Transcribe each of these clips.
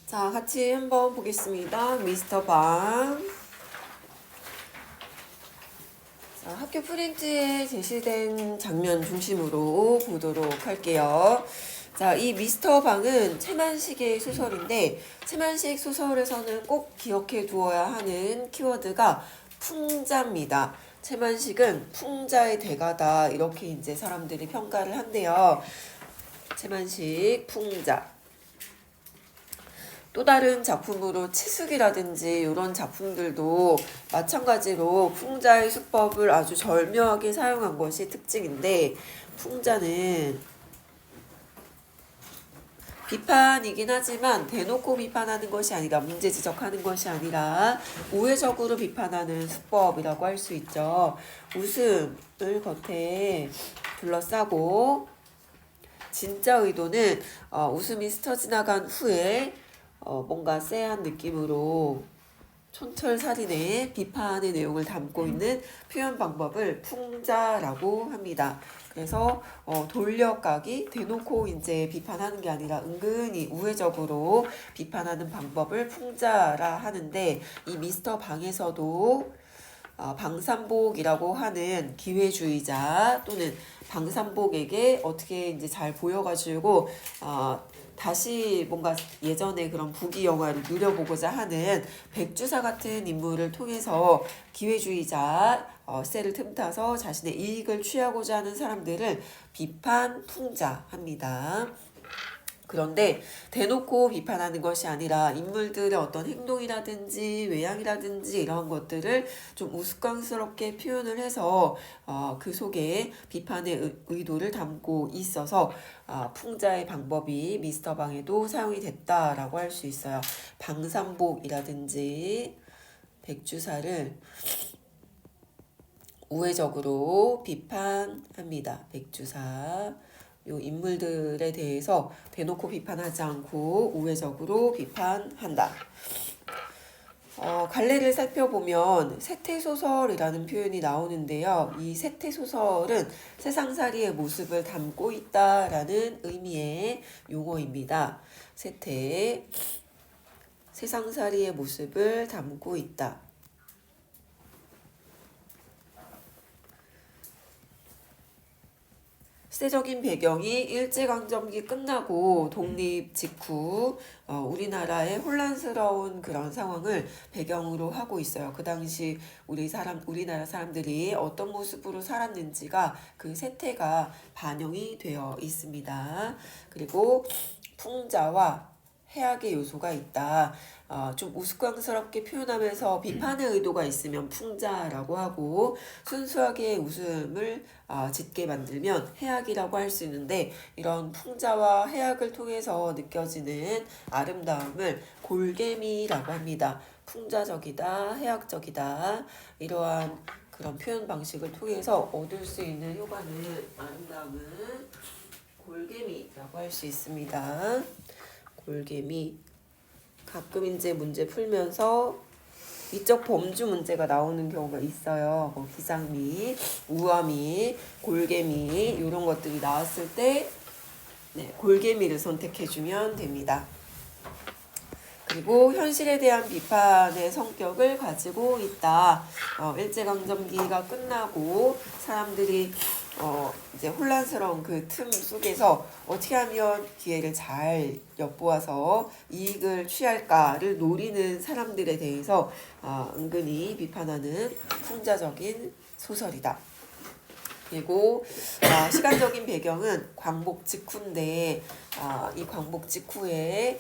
자, 같이 한번 보겠습니다. 미스터 방. 자, 학교 프린트에 제시된 장면 중심으로 보도록 할게요. 자, 이 미스터 방은 최만식의 소설인데, 최만식 소설에서는 꼭 기억해 두어야 하는 키워드가 풍자입니다. 최만식은 풍자의 대가다. 이렇게 이제 사람들이 평가를 한대요. 최만식, 풍자. 또 다른 작품으로 치숙이라든지 이런 작품들도 마찬가지로 풍자의 수법을 아주 절묘하게 사용한 것이 특징인데, 풍자는 비판이긴 하지만 대놓고 비판하는 것이 아니라, 문제 지적하는 것이 아니라 우회적으로 비판하는 수법이라고 할 수 있죠. 웃음을 겉에 둘러싸고 진짜 의도는 웃음이 스쳐 지나간 후에 뭔가 쎄한 느낌으로 촌철살인의 비판의 내용을 담고 있는 표현 방법을 풍자라고 합니다. 그래서 돌려까기, 대놓고 이제 비판하는 게 아니라 은근히 우회적으로 비판하는 방법을 풍자라 하는데, 이 미스터 방에서도 방산복이라고 하는 기회주의자 또는 방산복에게 어떻게 이제 잘 보여가지고 다시 뭔가 예전에 그런 부귀 영화를 누려보고자 하는 백주사 같은 인물을 통해서 기회주의자 셀을 틈타서 자신의 이익을 취하고자 하는 사람들을 비판 풍자합니다. 그런데 대놓고 비판하는 것이 아니라 인물들의 어떤 행동이라든지 외양이라든지 이런 것들을 좀 우스꽝스럽게 표현을 해서 그 속에 비판의 의도를 담고 있어서 풍자의 방법이 미스터 방에도 사용이 됐다라고 할 수 있어요. 방산복이라든지 백주사를 우회적으로 비판합니다. 백주사. 요 인물들에 대해서 대놓고 비판하지 않고 우회적으로 비판한다. 갈래를 살펴보면 세태소설이라는 표현이 나오는데요. 이 세태소설은 세상살이의 모습을 담고 있다라는 의미의 용어입니다. 세태, 세상살이의 모습을 담고 있다. 시대적인 배경이 일제강점기 끝나고 독립 직후 우리나라의 혼란스러운 그런 상황을 배경으로 하고 있어요. 그 당시 우리나라 사람들이 어떤 모습으로 살았는지가 그 세태가 반영이 되어 있습니다. 그리고 풍자와 해악의 요소가 있다. 좀 우스꽝스럽게 표현하면서 비판의 의도가 있으면 풍자라고 하고, 순수하게 웃음을 짓게 만들면 해악이라고 할 수 있는데, 이런 풍자와 해악을 통해서 느껴지는 아름다움을 골개미라고 합니다. 풍자적이다, 해악적이다, 이러한 그런 표현 방식을 통해서 얻을 수 있는 효과는, 아름다움은 골개미라고 할 수 있습니다. 골개미. 가끔 이제 문제 풀면서 위적 범주 문제가 나오는 경우가 있어요. 기상미, 우아미, 골개미 이런 것들이 나왔을 때 골개미를 선택해주면 됩니다. 그리고 현실에 대한 비판의 성격을 가지고 있다. 일제강점기가 끝나고 사람들이 이제 혼란스러운 그 틈 속에서 어떻게 하면 기회를 잘 엿보아서 이익을 취할까를 노리는 사람들에 대해서 은근히 비판하는 풍자적인 소설이다. 그리고 시간적인 배경은 광복 직후인데, 이 광복 직후에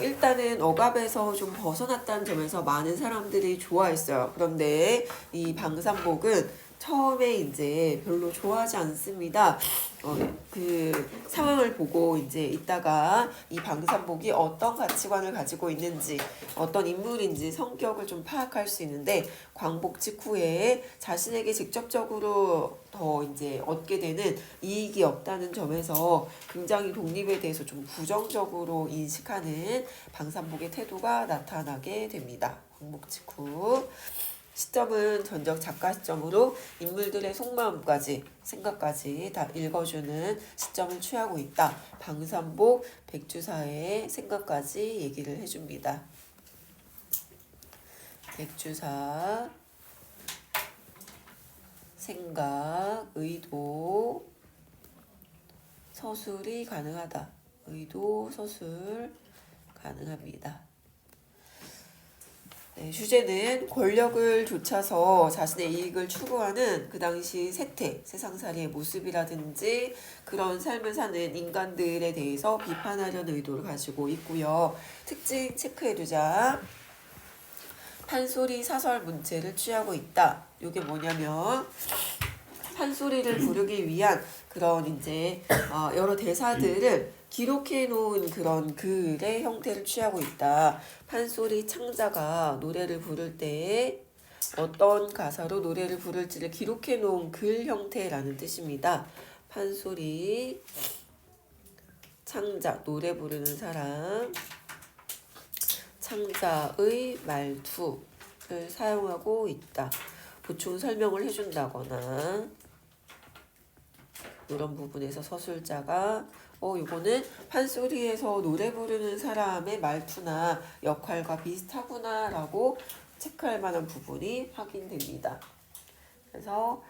일단은 억압에서 좀 벗어났다는 점에서 많은 사람들이 좋아했어요. 그런데 이 방산복은 처음에 이제 별로 좋아하지 않습니다. 그 상황을 보고 이제 이따가 이 방산복이 어떤 가치관을 가지고 있는지, 어떤 인물인지 성격을 좀 파악할 수 있는데, 광복 직후에 자신에게 직접적으로 더 이제 얻게 되는 이익이 없다는 점에서 굉장히 독립에 대해서 좀 부정적으로 인식하는 방산복의 태도가 나타나게 됩니다. 광복 직후. 시점은 전적 작가 시점으로 인물들의 속마음까지 생각까지 다 읽어주는 시점을 취하고 있다. 방산복 백주사의 생각까지 얘기를 해줍니다. 백주사 생각, 의도, 서술이 가능하다. 의도, 서술 가능합니다. 네, 주제는 권력을 좇아서 자신의 이익을 추구하는 그 당시 세태, 세상살이의 모습이라든지 그런 삶을 사는 인간들에 대해서 비판하려는 의도를 가지고 있고요. 특징 체크해두자. 판소리 사설 문체를 취하고 있다. 이게 뭐냐면 판소리를 부르기 위한 그런 이제 여러 대사들을 기록해 놓은 그런 글의 형태를 취하고 있다. 판소리 창자가 노래를 부를 때 어떤 가사로 노래를 부를지를 기록해 놓은 글 형태라는 뜻입니다. 판소리 창자, 노래 부르는 사람, 창자의 말투를 사용하고 있다. 보충 설명을 해준다거나 이런 부분에서 서술자가 이거는 판소리에서 노래 부르는 사람의 말투나 역할과 비슷하구나 라고 체크할 만한 부분이 확인됩니다. 그래서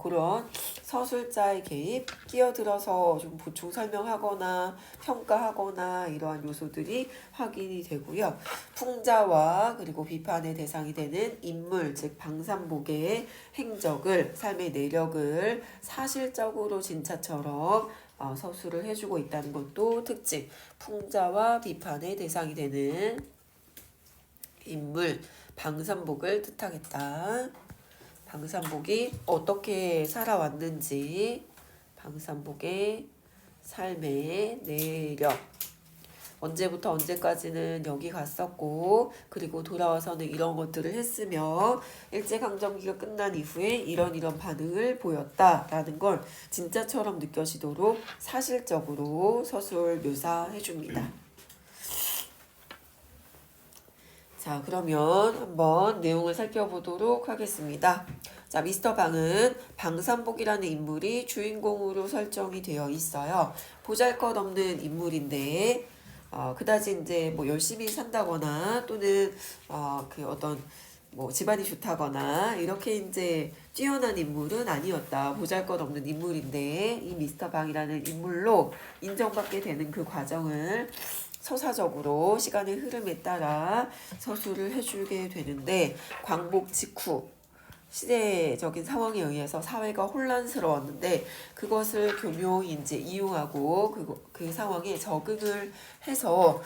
그런 서술자의 개입, 끼어들어서 좀 보충 설명하거나 평가하거나 이러한 요소들이 확인이 되고요. 풍자와 그리고 비판의 대상이 되는 인물, 즉 방산복의 행적을, 삶의 내력을 사실적으로 진짜처럼 서술을 해주고 있다는 것도 특징. 풍자와 비판의 대상이 되는 인물, 방산복을 뜻하겠다. 방산복이 어떻게 살아왔는지, 방산복의 삶의 내력, 언제부터 언제까지는 여기 갔었고 그리고 돌아와서는 이런 것들을 했으며 일제강점기가 끝난 이후에 이런 반응을 보였다라는 걸 진짜처럼 느껴지도록 사실적으로 서술 묘사해줍니다. 자, 그러면 한번 내용을 살펴보도록 하겠습니다. 자, 미스터 방은 방산복이라는 인물이 주인공으로 설정이 되어 있어요. 보잘것없는 인물인데 그다지 이제 뭐 열심히 산다거나 또는 그 어떤 뭐 집안이 좋다거나 이렇게 이제 뛰어난 인물은 아니었다. 보잘것없는 인물인데 이 미스터 방이라는 인물로 인정받게 되는 그 과정을 서사적으로 시간의 흐름에 따라 서술을 해주게 되는데 광복 직후 시대적인 상황에 의해서 사회가 혼란스러웠는데 그것을 교묘히 이제 이용하고 그 상황에 적응을 해서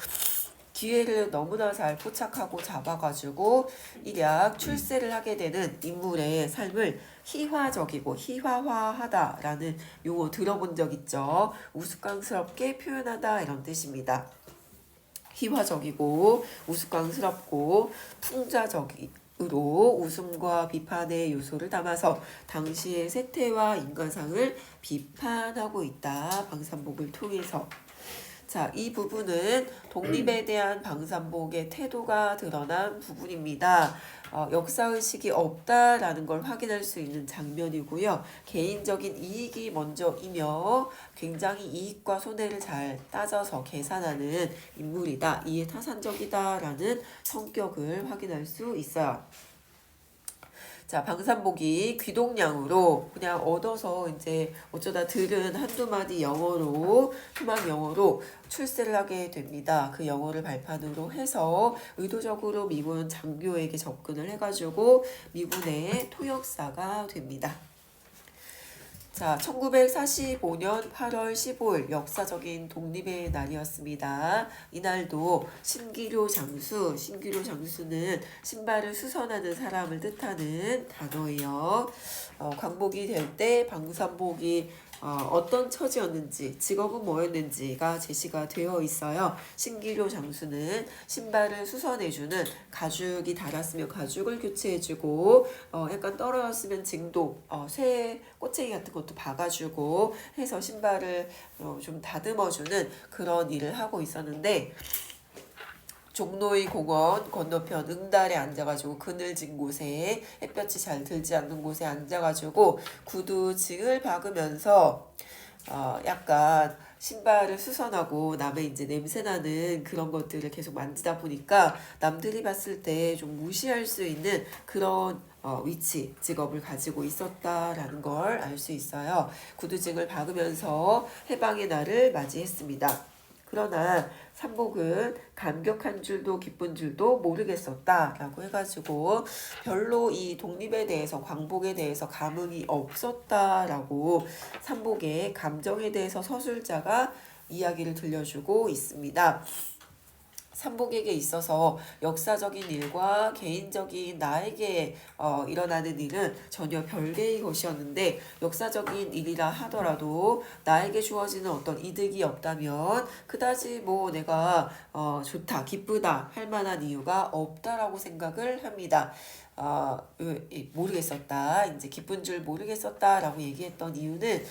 기회를 너무나 잘 포착하고 잡아가지고 일약 출세를 하게 되는 인물의 삶을 희화적이고 희화화하다라는 용어 들어본 적 있죠. 우스꽝스럽게 표현하다 이런 뜻입니다. 희화적이고 우스꽝스럽고 풍자적으로 웃음과 비판의 요소를 담아서 당시의 세태와 인간상을 비판하고 있다. 방산복을 통해서. 자, 이 부분은 독립에 대한 방산복의 태도가 드러난 부분입니다. 역사의식이 없다라는 걸 확인할 수 있는 장면이고요. 개인적인 이익이 먼저이며 굉장히 이익과 손해를 잘 따져서 계산하는 인물이다. 이해타산적이다라는 성격을 확인할 수 있어요. 자, 방산복이 귀동냥으로 그냥 얻어서 이제 어쩌다 들은 한두 마디 영어로, 토막 영어로 출세를 하게 됩니다. 그 영어를 발판으로 해서 의도적으로 미군 장교에게 접근을 해가지고 미군의 토역사가 됩니다. 자, 1945년 8월 15일 역사적인 독립의 날이었습니다. 이날도 신기료 장수는 신발을 수선하는 사람을 뜻하는 단어예요. 광복이 될 때 방산복이 어떤 처지였는지 직업은 뭐였는지가 제시가 되어 있어요. 신기료 장수는 신발을 수선해주는, 가죽이 닳았으면 가죽을 교체해주고 약간 떨어졌으면 징도 새 꼬챙이 같은 것도 박아주고 해서 신발을 좀 다듬어주는 그런 일을 하고 있었는데 종로의 공원 건너편 응달에 앉아가지고 그늘진 곳에 햇볕이 잘 들지 않는 곳에 앉아가지고 구두증을 박으면서 약간 신발을 수선하고 남의 이제 냄새나는 그런 것들을 계속 만지다 보니까 남들이 봤을 때 좀 무시할 수 있는 그런 위치, 직업을 가지고 있었다라는 걸 알 수 있어요. 구두증을 박으면서 해방의 날을 맞이했습니다. 그러나 삼복은 감격한 줄도 기쁜 줄도 모르겠었다라고 해가지고 별로 이 독립에 대해서 광복에 대해서 감흥이 없었다라고 삼복의 감정에 대해서 서술자가 이야기를 들려주고 있습니다. 삼복에게 있어서 역사적인 일과 개인적인 나에게 일어나는 일은 전혀 별개의 것이었는데 역사적인 일이라 하더라도 나에게 주어지는 어떤 이득이 없다면 그다지 뭐 내가 좋다, 기쁘다 할 만한 이유가 없다라고 생각을 합니다. 모르겠었다. 이제 기쁜 줄 모르겠었다라고 얘기했던 이유는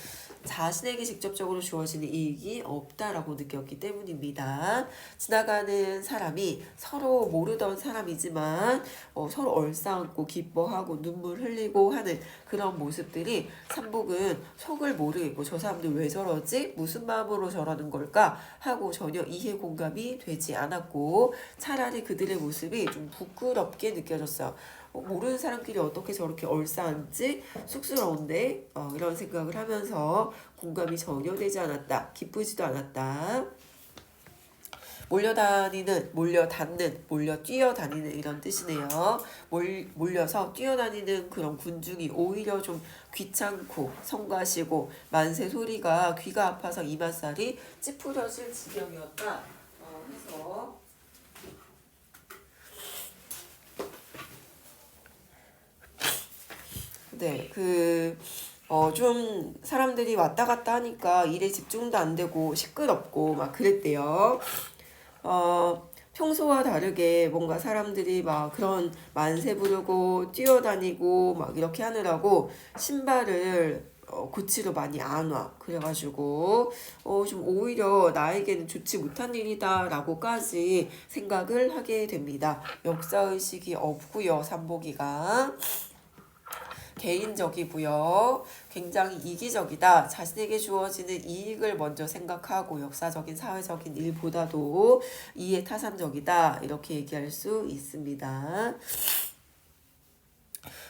자신에게 직접적으로 주어지는 이익이 없다라고 느꼈기 때문입니다. 지나가는 사람이 서로 모르던 사람이지만 서로 얼싸안고 기뻐하고 눈물 흘리고 하는 그런 모습들이 삼복은 속을 모르겠고 저 사람들 왜 저러지? 무슨 마음으로 저러는 걸까? 하고 전혀 이해 공감이 되지 않았고 차라리 그들의 모습이 좀 부끄럽게 느껴졌어요. 모르는 사람끼리 어떻게 저렇게 얼싸안지 쑥스러운데 이런 생각을 하면서 공감이 전혀 되지 않았다. 기쁘지도 않았다. 몰려다니는, 몰려닿는, 몰려 뛰어다니는 이런 뜻이네요. 몰려서 뛰어다니는 그런 군중이 오히려 좀 귀찮고 성가시고 만세 소리가 귀가 아파서 이맛살이 찌푸려질 지경이었다. 해서 네, 좀 사람들이 왔다 갔다 하니까 일에 집중도 안 되고 시끄럽고 막 그랬대요. 평소와 다르게 뭔가 사람들이 막 그런 만세 부르고 뛰어다니고 막 이렇게 하느라고 신발을 고치러 많이 안 와. 그래가지고 좀 오히려 나에게는 좋지 못한 일이다라고까지 생각을 하게 됩니다. 역사의식이 없고요, 삼복이가. 개인적이고요. 굉장히 이기적이다. 자신에게 주어지는 이익을 먼저 생각하고 역사적인 사회적인 일보다도 이해 타산적이다. 이렇게 얘기할 수 있습니다.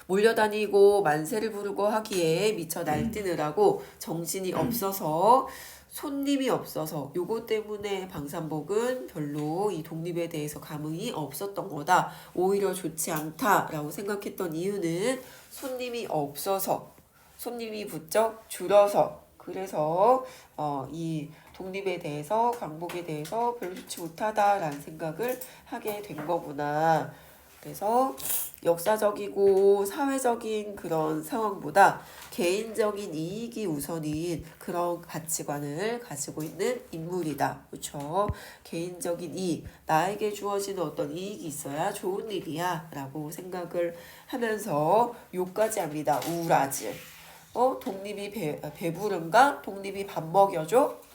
몰려다니고 만세를 부르고 하기에 미처 날뛰느라고 정신이 없어서 손님이 없어서 요거 때문에 방산복은 별로 이 독립에 대해서 감흥이 없었던 거다. 오히려 좋지 않다라고 생각했던 이유는 손님이 없어서 손님이 부쩍 줄어서 그래서 이 독립에 대해서 광복에 대해서 별로 좋지 못하다라는 생각을 하게 된 거구나. 그래서 역사적이고 사회적인 그런 상황보다 개인적인 이익이 우선인 그런 가치관을 가지고 있는 인물이다. 그렇죠? 개인적인 이익, 나에게 주어지는 어떤 이익이 있어야 좋은 일이야 라고 생각을 하면서 욕까지 합니다. 우울하지. 독립이 배부른가? 독립이 밥 먹여줘?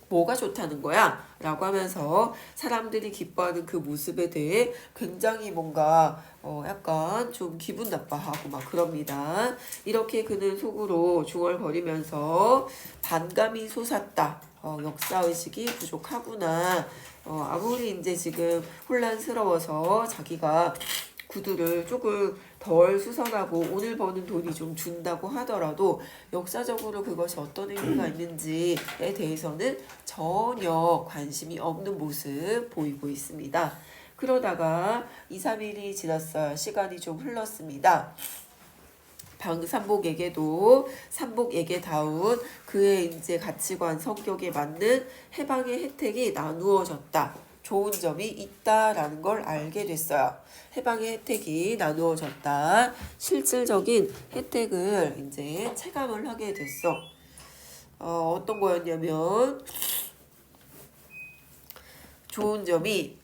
뭐가 좋다는 거야? 라고 하면서 사람들이 기뻐하는 그 모습에 대해 굉장히 뭔가 약간 좀 기분 나빠하고 막 그럽니다. 이렇게 그는 속으로 중얼거리면서 반감이 솟았다. 역사의식이 부족하구나. 아무리 이제 지금 혼란스러워서 자기가 구두를 조금 덜 수선하고 오늘 버는 돈이 좀 준다고 하더라도 역사적으로 그것이 어떤 의미가 있는지에 대해서는 전혀 관심이 없는 모습 보이고 있습니다. 그러다가 2, 3일이 지났어요. 시간이 좀 흘렀습니다. 방삼복에게도 삼복에게다운 그의 이제 가치관 성격에 맞는 해방의 혜택이 나누어졌다. 좋은 점이 있다라는 걸 알게 됐어요. 해방의 혜택이 나누어졌다. 실질적인 혜택을 이제 체감을 하게 됐어. 어떤 거였냐면 좋은 점이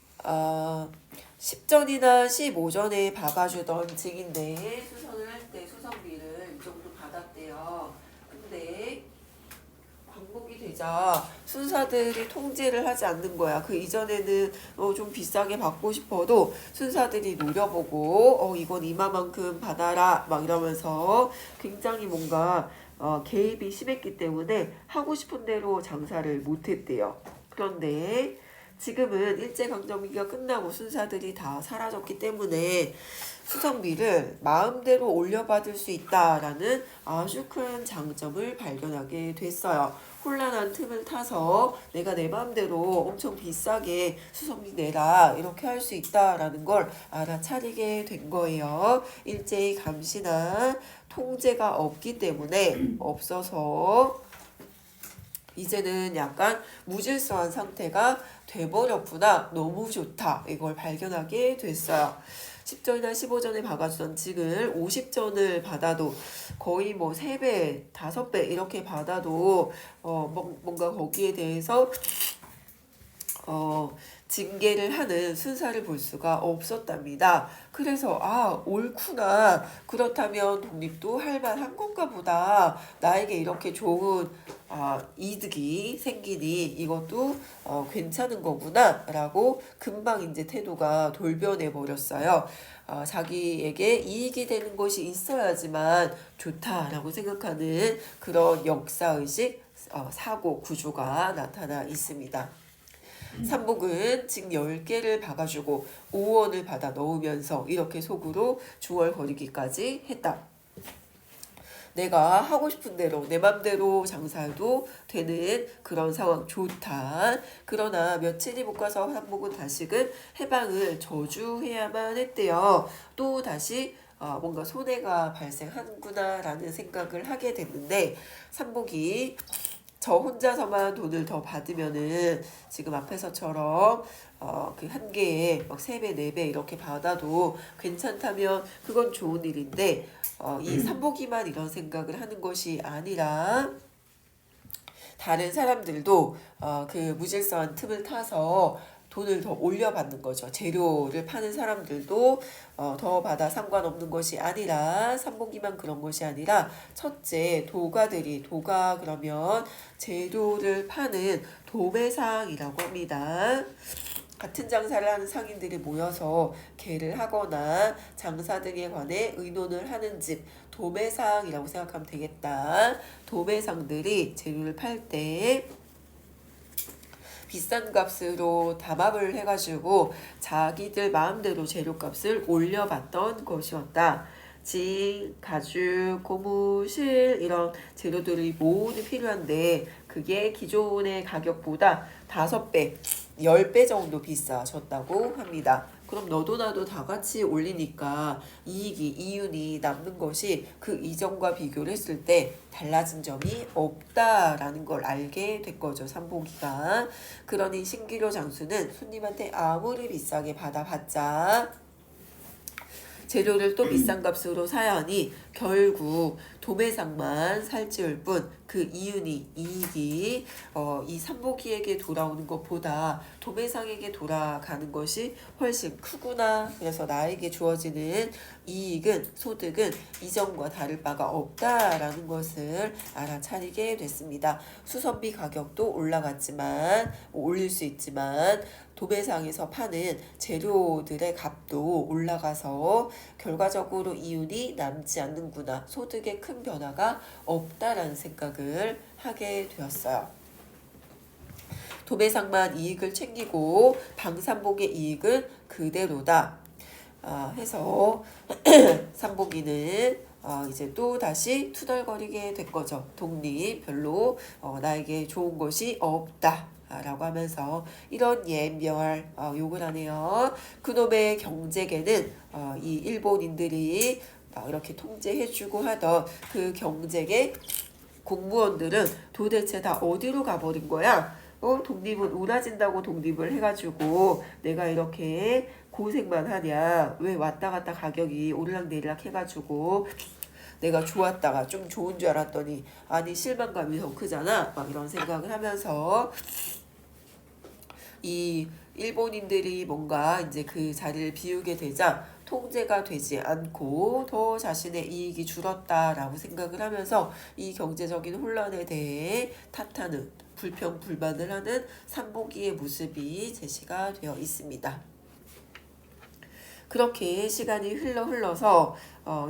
10전이나 15전에 박아주던 증인데 수선을 할 때 수선비를 이 정도 받았대요. 근데 광복이 무너뜨리자 순사들이 통제를 하지 않는 거야. 그 이전에는 좀 비싸게 받고 싶어도 순사들이 노려보고 이건 이마만큼 받아라 막 이러면서 굉장히 뭔가 개입이 심했기 때문에 하고 싶은 대로 장사를 못했대요. 그런데 지금은 일제강점기가 끝나고 순사들이 다 사라졌기 때문에 수성비를 마음대로 올려받을 수 있다라는 아주 큰 장점을 발견하게 됐어요. 혼란한 틈을 타서 내가 내 마음대로 엄청 비싸게 수성비 내라 이렇게 할 수 있다라는 걸 알아차리게 된 거예요. 일제히 감시나 통제가 없기 때문에 없어서 이제는 약간 무질서한 상태가 돼버렸구나. 너무 좋다. 이걸 발견하게 됐어요. 10전이나 15전에 박아주던 직을 50전을 받아도 거의 뭐 3배, 5배 이렇게 받아도 뭔가 거기에 대해서 징계를 하는 순사를 볼 수가 없었답니다. 그래서 옳구나. 그렇다면 독립도 할 만한 건가 보다. 나에게 이렇게 좋은 이득이 생기니 이것도 괜찮은 거구나 라고 금방 이제 태도가 돌변해 버렸어요. 자기에게 이익이 되는 것이 있어야지만 좋다라고 생각하는 그런 역사의식, 사고 구조가 나타나 있습니다. 삼복은 직 10개를 박아주고 5원을 받아 넣으면서 이렇게 속으로 중얼거리기까지 했다. 내가 하고 싶은 대로 내 맘대로 장사해도 되는 그런 상황 좋다. 그러나 며칠이 못 가서 삼복은 다시금 해방을 저주해야만 했대요. 또 다시 뭔가 손해가 발생하는구나 라는 생각을 하게 됐는데 삼복이 저 혼자서만 돈을 더 받으면은 지금 앞에서처럼 그 한 개에 막 3배, 4배 이렇게 받아도 괜찮다면 그건 좋은 일인데 이 삼복이만 이런 생각을 하는 것이 아니라 다른 사람들도 그 무질서한 틈을 타서 돈을 더 올려받는 거죠. 재료를 파는 사람들도 더 받아 상관없는 것이 아니라 삼복이만 그런 것이 아니라 첫째 도가 그러면 재료를 파는 도매상이라고 합니다. 같은 장사를 하는 상인들이 모여서 계를 하거나 장사 등에 관해 의논을 하는 집 도매상이라고 생각하면 되겠다. 도매상들이 재료를 팔 때 비싼 값으로 담합을 해가지고 자기들 마음대로 재료값을 올려봤던 것이었다. 직, 가죽, 고무, 실 이런 재료들이 모두 필요한데 그게 기존의 가격보다 5배, 10배 정도 비싸졌다고 합니다. 그럼 너도 나도 다 같이 올리니까 이윤이 남는 것이 그 이전과 비교를 했을 때 달라진 점이 없다라는 걸 알게 된 거죠. 삼복이가. 그러니 신기료 장수는 손님한테 아무리 비싸게 받아봤자 재료를 또 비싼 값으로 사야 하니 결국 도매상만 살찌울 뿐 그 이익이 이 삼복이에게 돌아오는 것보다 도매상에게 돌아가는 것이 훨씬 크구나. 그래서 나에게 주어지는 이익은 소득은 이전과 다를 바가 없다라는 것을 알아차리게 됐습니다. 수선비 가격도 올라갔지만 올릴 수 있지만 도매상에서 파는 재료들의 값도 올라가서 결과적으로 이윤이 남지 않는구나. 소득에 큰 변화가 없다라는 생각을 하게 되었어요. 도매상만 이익을 챙기고 방산복의 이익은 그대로다. 해서 삼복이는 이제 또 다시 투덜거리게 된 거죠. 독립 별로 나에게 좋은 것이 없다. 라고 하면서 이런 예멸 욕을 하네요. 그놈의 경제계는 이 일본인들이 이렇게 통제해주고 하던 그 경제계 공무원들은 도대체 다 어디로 가버린 거야? 독립은 우라진다고 독립을 해가지고 내가 이렇게 고생만 하냐? 왜 왔다 갔다 가격이 오르락내리락 해가지고 내가 좋았다가 좀 좋은 줄 알았더니 아니 실망감이 더 크잖아. 막 이런 생각을 하면서 이 일본인들이 뭔가 이제 그 자리를 비우게 되자 통제가 되지 않고 더 자신의 이익이 줄었다라고 생각을 하면서 이 경제적인 혼란에 대해 탓하는 불평불만을 하는 삼복이의 모습이 제시가 되어 있습니다. 그렇게 시간이 흘러서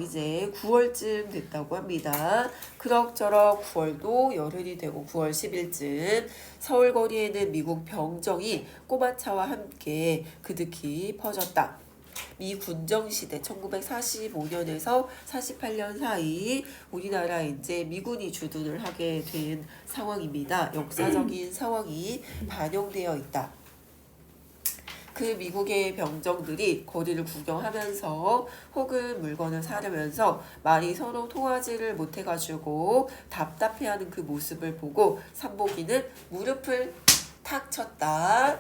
이제 9월쯤 됐다고 합니다. 그럭저럭 9월도 열흘이 되고 9월 10일쯤 서울 거리에는 미국 병정이 꼬마차와 함께 그득히 퍼졌다. 미 군정시대 1945년에서 48년 사이 우리나라에 이제 미군이 주둔을 하게 된 상황입니다. 역사적인 상황이 반영되어 있다. 그 미국의 병정들이 거리를 구경하면서 혹은 물건을 사려면서 말이 서로 통하지를 못해가지고 답답해하는 그 모습을 보고 삼복이는 무릎을 탁 쳤다.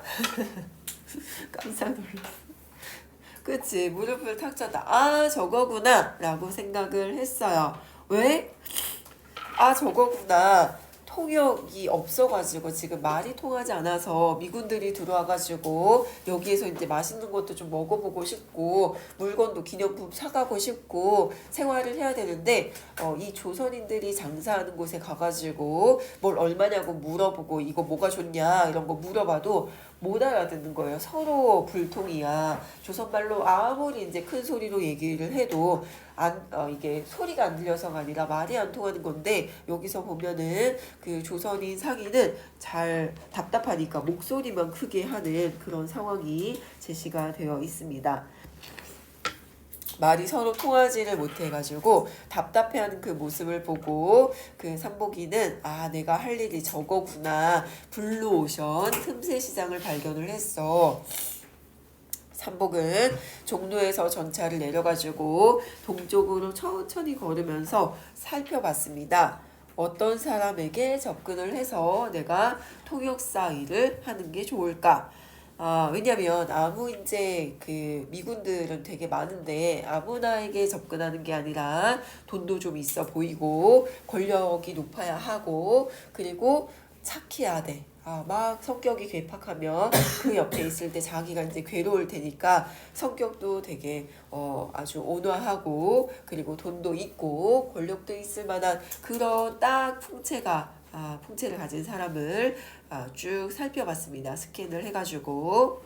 깜짝 놀랐어. 그치, 무릎을 탁 쳤다. 아, 저거구나 라고 생각을 했어요. 왜? 아, 저거구나. 통역이 없어가지고 지금 말이 통하지 않아서 미군들이 들어와가지고 여기에서 이제 맛있는 것도 좀 먹어보고 싶고 물건도 기념품 사가고 싶고 생활을 해야 되는데 이 조선인들이 장사하는 곳에 가가지고 뭘 얼마냐고 물어보고 이거 뭐가 좋냐 이런 거 물어봐도 못 알아듣는 거예요. 서로 불통이야. 조선말로 아무리 이제 큰 소리로 얘기를 해도 이게 소리가 안 들려서가 아니라 말이 안 통하는 건데 여기서 보면은 그 조선인 상인은 잘 답답하니까 목소리만 크게 하는 그런 상황이 제시가 되어 있습니다. 말이 서로 통하지를 못해가지고 답답해하는 그 모습을 보고 그 삼복이는 아 내가 할 일이 저거구나 블루오션 틈새 시장을 발견을 했어. 삼복은 종로에서 전차를 내려가지고 동쪽으로 천천히 걸으면서 살펴봤습니다. 어떤 사람에게 접근을 해서 내가 통역사 일을 하는 게 좋을까? 왜냐면 아무 이제 그 미군들은 되게 많은데 아무나에게 접근하는 게 아니라 돈도 좀 있어 보이고 권력이 높아야 하고 그리고 착해야 돼. 막 성격이 괴팍하면 그 옆에 있을 때 자기가 이제 괴로울 테니까 성격도 되게 아주 온화하고 그리고 돈도 있고 권력도 있을 만한 그런 딱 풍채를 가진 사람을 쭉 살펴봤습니다. 스캔을 해가지고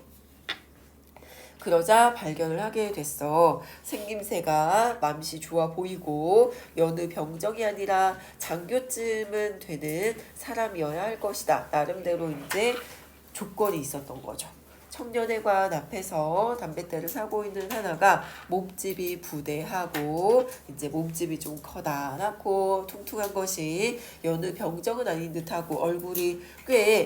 그러자 발견을 하게 됐어. 생김새가 맘씨 좋아 보이고 여느 병정이 아니라 장교쯤은 되는 사람이어야 할 것이다. 나름대로 이제 조건이 있었던 거죠. 청년회관 앞에서 담뱃대를 사고 있는 하나가 몸집이 부대하고 이제 몸집이 좀 커다랗고 퉁퉁한 것이 여느 병정은 아닌 듯하고 얼굴이 꽤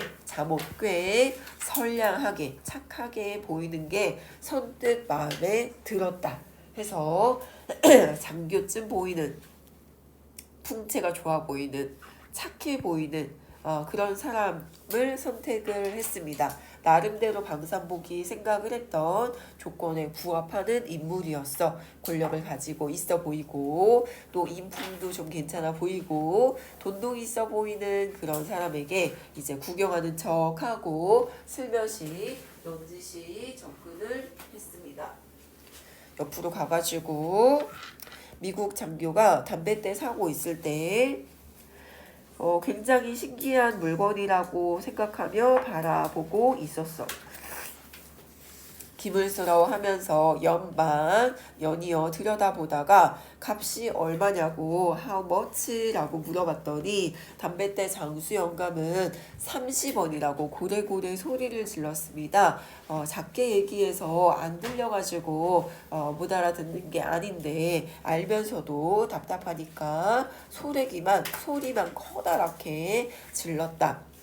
선량하게 착하게 보이는 게 선뜻 마음에 들었다 해서 장교쯤 보이는 풍채가 좋아 보이는 착해 보이는 그런 사람을 선택을 했습니다. 나름대로 방산복이 생각을 했던 조건에 부합하는 인물이었어. 권력을 가지고 있어 보이고 또 인품도 좀 괜찮아 보이고 돈도 있어 보이는 그런 사람에게 이제 구경하는 척하고 슬며시 넌지시 접근을 했습니다. 옆으로 가가지고 미국 장교가 담뱃대 사고 있을 때 굉장히 신기한 물건이라고 생각하며 바라보고 있었어. 기물스러워하면서 연이어 들여다보다가 값이 얼마냐고 how much라고 물어봤더니 담뱃대 장수 영감은 30원이라고 고래고래 소리를 질렀습니다. 작게 얘기해서 안 들려가지고 못 알아듣는 게 아닌데 알면서도 답답하니까 소리만 커다랗게 질렀다.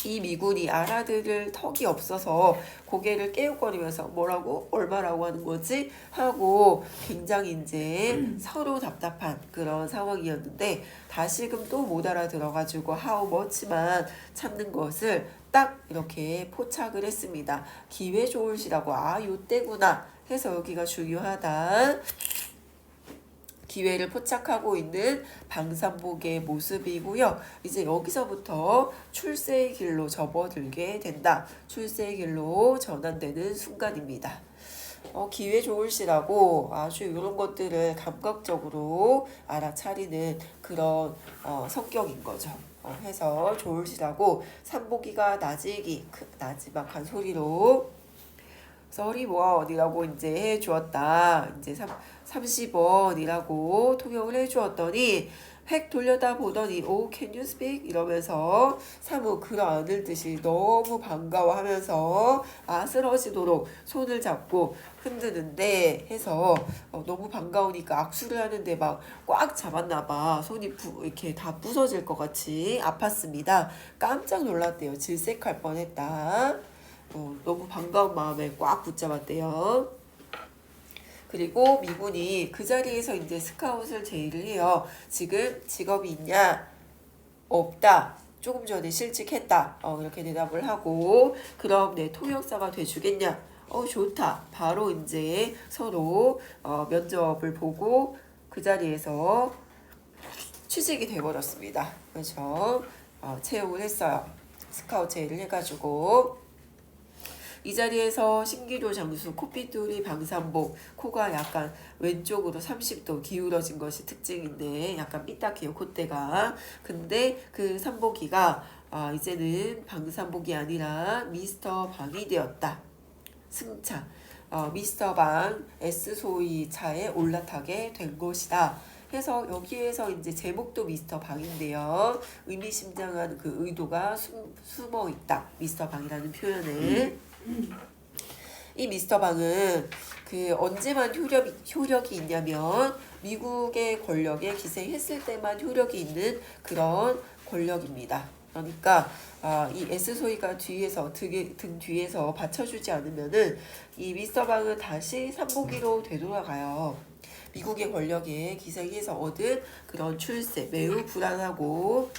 이 미군이 알아들을 턱이 없어서 고개를 깨우거리면서 뭐라고? 얼마라고 하는 거지? 하고 굉장히 이제 서로 답답한 그런 상황이었는데 다시금 또 못 알아들어가지고 how much만 찾는 것을 딱 이렇게 포착을 했습니다. 기회 좋을시라고 요때구나 해서 여기가 중요하다. 기회를 포착하고 있는 방산복의 모습이고요. 이제 여기서부터 출세의 길로 접어들게 된다. 출세의 길로 전환되는 순간입니다. 기회 좋을시라고 아주 이런 것들을 감각적으로 알아차리는 그런 성격인 거죠. 해서 좋으시라고 삼보기가 나지막한 소리로 31이라고 이제 해주었다. 이제 30원이라고 통역을 해주었더니 획 돌려다 보더니 can you speak? 이러면서 사무 그러하는 듯이 너무 반가워하면서 쓰러지도록 손을 잡고 흔드는데 해서 너무 반가우니까 악수를 하는데 막 꽉 잡았나 봐. 손이 이렇게 다 부서질 것 같이 아팠습니다. 깜짝 놀랐대요. 질색할 뻔했다. 너무 반가운 마음에 꽉 붙잡았대요. 그리고 미군이 그 자리에서 이제 스카웃을 제의를 해요. 지금 직업이 있냐? 없다. 조금 전에 실직했다. 이렇게 대답을 하고 그럼 내 통역사가 돼주겠냐? 좋다. 바로 이제 서로 면접을 보고 그 자리에서 취직이 돼버렸습니다. 그래서 채용을 했어요. 스카웃 제의를 해가지고 이 자리에서 신기루 장수 코피뚜리 방산복 코가 약간 왼쪽으로 30도 기울어진 것이 특징인데 약간 삐딱해요 콧대가. 근데 그 산복이가 이제는 방산복이 아니라 미스터 방이 되었다. 승차 미스터 방 S소위 차에 올라타게 된 것이다. 해서 여기에서 이제 제목도 미스터 방인데요. 의미심장한 그 의도가 숨어 있다. 미스터 방이라는 표현에. 이 미스터 방은 그 언제만 효력이 있냐면 미국의 권력에 기생했을 때만 효력이 있는 그런 권력입니다. 그러니까 이 S소위가 뒤에서 등 뒤에서 받쳐주지 않으면은 이 미스터 방은 다시 산보기로 되돌아가요. 미국의 권력에 기생해서 얻은 그런 출세 매우 불안하고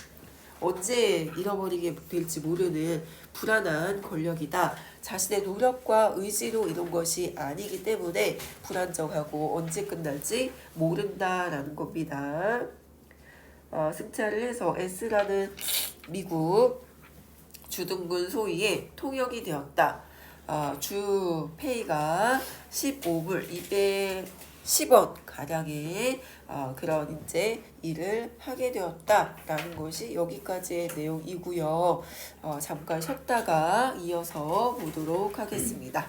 언제 잃어버리게 될지 모르는 불안한 권력이다. 자신의 노력과 의지로 이룬 것이 아니기 때문에 불안정하고 언제 끝날지 모른다라는 겁니다. 승차를 해서 S라는 미국 주둔군 소위의 통역이 되었다. 주 페이가 15불 210원 가량의 그런 이제 일을 하게 되었다라는 것이 여기까지의 내용이고요. 잠깐 쉬었다가 이어서 보도록 하겠습니다.